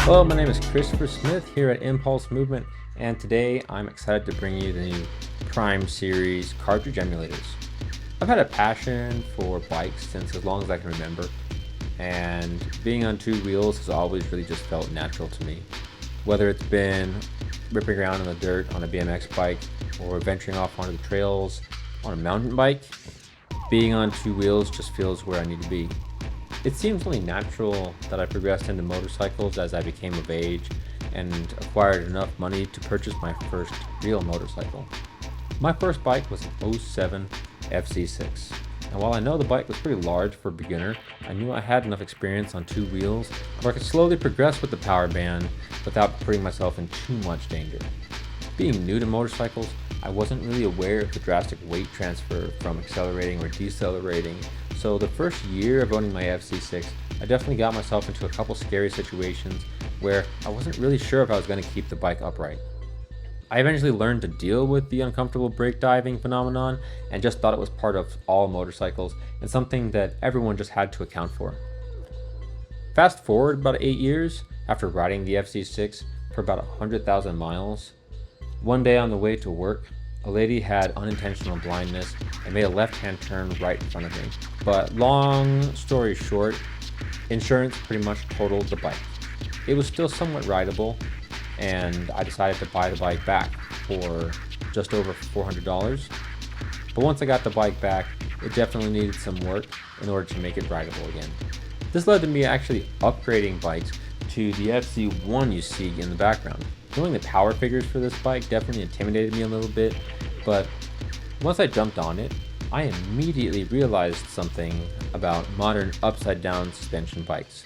Hello, my name is Christopher Smith here at Impulse Movement, and today I'm excited to bring you the new Prime Series cartridge emulators. I've had a passion for bikes since as long as I can remember, and being on two wheels has always really just felt natural to me. Whether it's been ripping around in the dirt on a BMX bike or venturing off onto the trails on a mountain bike, being on two wheels just feels where I need to be. It seems only natural that I progressed into motorcycles as I became of age and acquired enough money to purchase my first real motorcycle. My first bike was an '07 FC6. And while I know the bike was pretty large for a beginner, I knew I had enough experience on two wheels where I could slowly progress with the power band without putting myself in too much danger. Being new to motorcycles, I wasn't really aware of the drastic weight transfer from accelerating or decelerating, so the first year of owning my FC6, I definitely got myself into a couple scary situations where I wasn't really sure if I was going to keep the bike upright. I eventually learned to deal with the uncomfortable brake diving phenomenon and just thought it was part of all motorcycles and something that everyone just had to account for. Fast forward about 8 years after riding the FC6 for about 100,000 miles. One day on the way to work, a lady had unintentional blindness and made a left-hand turn right in front of me. But long story short, insurance pretty much totaled the bike. It was still somewhat rideable, and I decided to buy the bike back for just over $400. But once I got the bike back, it definitely needed some work in order to make it rideable again. This led to me actually upgrading bikes to the FC1 you see in the background. Knowing the power figures for this bike definitely intimidated me a little bit, but once I jumped on it, I immediately realized something about modern upside-down suspension bikes.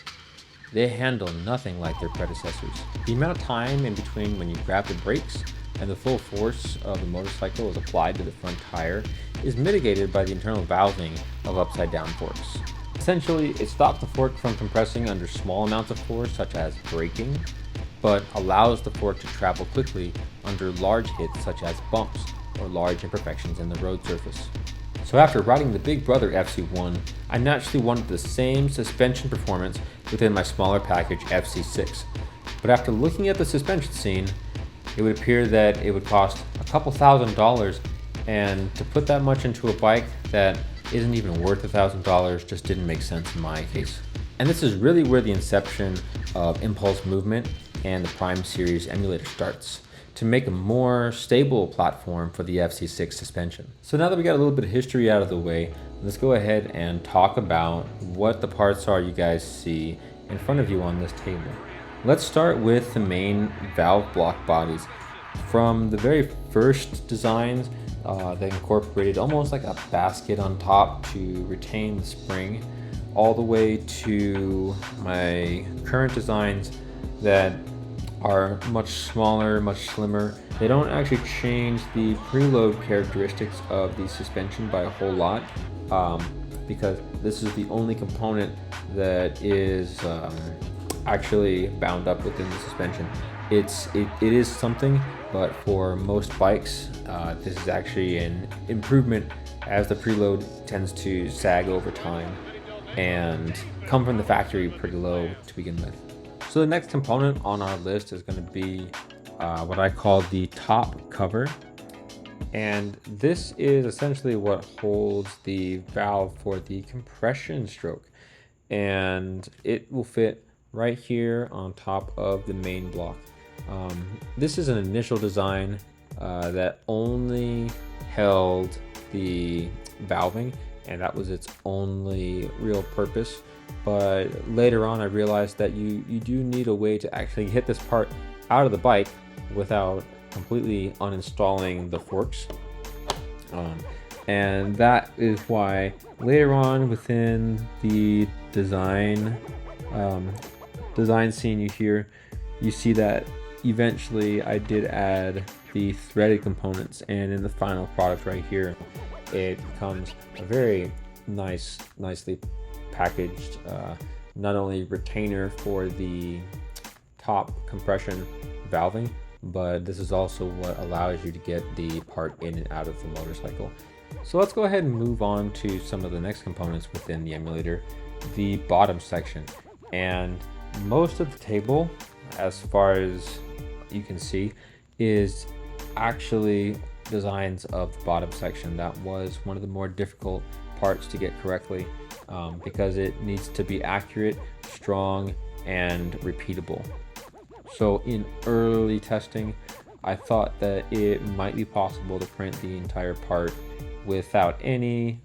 They handle nothing like their predecessors. The amount of time in between when you grab the brakes and the full force of the motorcycle is applied to the front tire is mitigated by the internal valving of upside-down forks. Essentially, it stops the fork from compressing under small amounts of force, such as braking, but allows the fork to travel quickly under large hits such as bumps or large imperfections in the road surface. So after riding the big brother FC1, I naturally wanted the same suspension performance within my smaller package FC6. But after looking at the suspension scene, it would appear that it would cost a couple $1,000, and to put that much into a bike that isn't even worth $1,000 just didn't make sense in my case. And this is really where the inception of Impulse Movement and the Prime Series emulator starts, to make a more stable platform for the FC6 suspension. So now that we got a little bit of history out of the way, let's go ahead and talk about what the parts are you guys see in front of you on this table. Let's start with the main valve block bodies. From the very first designs, they incorporated almost like a basket on top to retain the spring, all the way to my current designs that are much smaller, much slimmer. They don't actually change the preload characteristics of the suspension by a whole lot, because this is the only component that is actually bound up within the suspension. It is something, but for most bikes, this is actually an improvement, as the preload tends to sag over time and come from the factory pretty low to begin with. So the next component on our list is going to be what I call the top cover. And this is essentially what holds the valve for the compression stroke. And it will fit right here on top of the main block. This is an initial design that only held the valving, and that was its only real purpose. But later on I realized that you do need a way to actually get this part out of the bike without completely uninstalling the forks. And that is why later on within the design scene you see that eventually I did add the threaded components, and in the final product right here it becomes a very nicely packaged not only retainer for the top compression valving, but this is also what allows you to get the part in and out of the motorcycle. So let's go ahead and move on to some of the next components within the emulator, the bottom section. And most of the table as far as you can see, is actually designs of the bottom section. That was one of the more difficult parts to get correctly, because it needs to be accurate, strong, and repeatable. So in early testing, I thought that it might be possible to print the entire part without any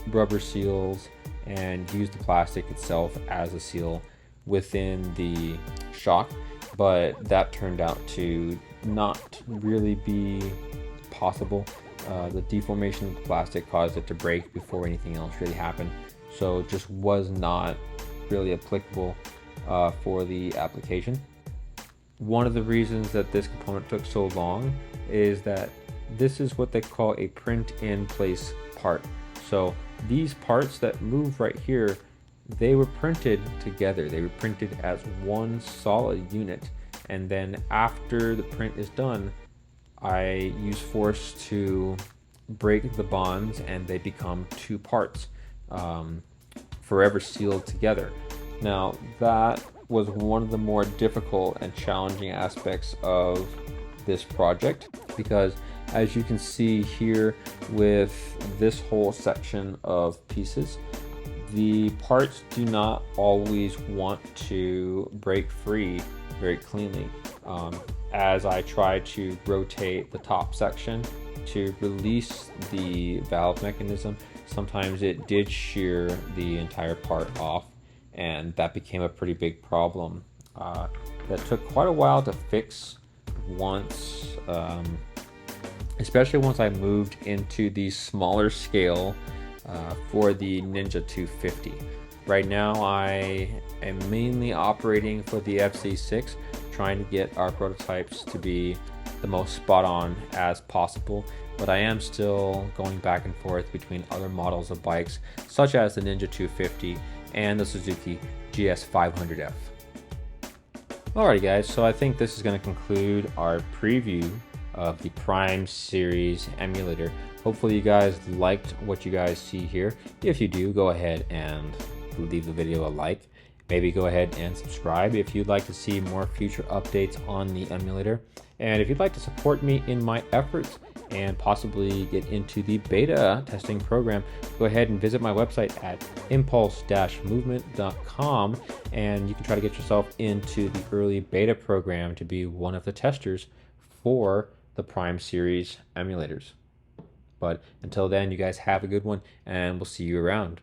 rubber seals and use the plastic itself as a seal within the shock, but that turned out to not really be possible. The deformation of the plastic caused it to break before anything else really happened, so it just was not really applicable for the application. One of the reasons that this component took so long is that this is what they call a print in place part. So these parts that move right here, they were printed together. They were printed as one solid unit. And then after the print is done, I use force to break the bonds and they become two parts, forever sealed together. Now that was one of the more difficult and challenging aspects of this project, because as you can see here with this whole section of pieces, the parts do not always want to break free very cleanly. As I try to rotate the top section to release the valve mechanism, sometimes it did shear the entire part off, and that became a pretty big problem. That took quite a while to fix once, especially once I moved into the smaller scale for the Ninja 250. Right now I am mainly operating for the FC6, trying to get our prototypes to be the most spot on as possible, but I am still going back and forth between other models of bikes such as the Ninja 250 and the Suzuki GS500F. Alrighty guys, so I think this is going to conclude our preview of the Prime Series emulator. Hopefully you guys liked what you guys see here. If you do, go ahead and leave the video a like. Maybe go ahead and subscribe if you'd like to see more future updates on the emulator. And if you'd like to support me in my efforts and possibly get into the beta testing program, go ahead and visit my website at impulse-movement.com, and you can try to get yourself into the early beta program to be one of the testers for the Prime Series emulators. But until then, you guys have a good one, and we'll see you around.